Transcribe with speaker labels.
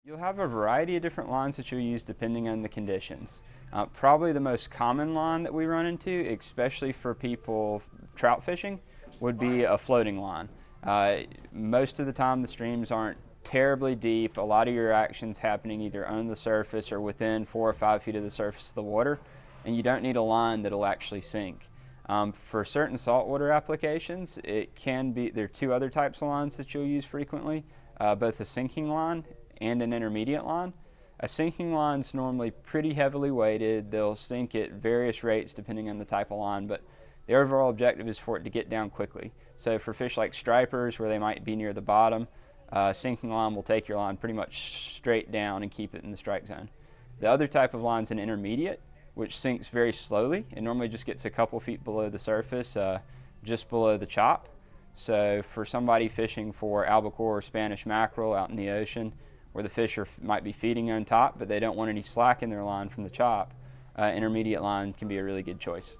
Speaker 1: You'll have a variety of different lines that you'll use depending on the conditions. Probably the most common line that we run into, especially for people trout fishing, would be a floating line. Most of the time the streams aren't terribly deep. A lot of your action's happening either on the surface or within 4 or 5 feet of the surface of the water, and you don't need a line that'll actually sink. For certain saltwater applications, there are two other types of lines that you'll use frequently, both a sinking line and an intermediate line. A sinking line's normally pretty heavily weighted. They'll sink at various rates depending on the type of line, but the overall objective is for it to get down quickly. So for fish like stripers, where they might be near the bottom, sinking line will take your line pretty much straight down and keep it in the strike zone. The other type of line is an intermediate, which sinks very slowly. It normally just gets a couple feet below the surface, just below the chop. So for somebody fishing for albacore or Spanish mackerel out in the ocean, where the fish might be feeding on top, but they don't want any slack in their line from the chop, intermediate line can be a really good choice.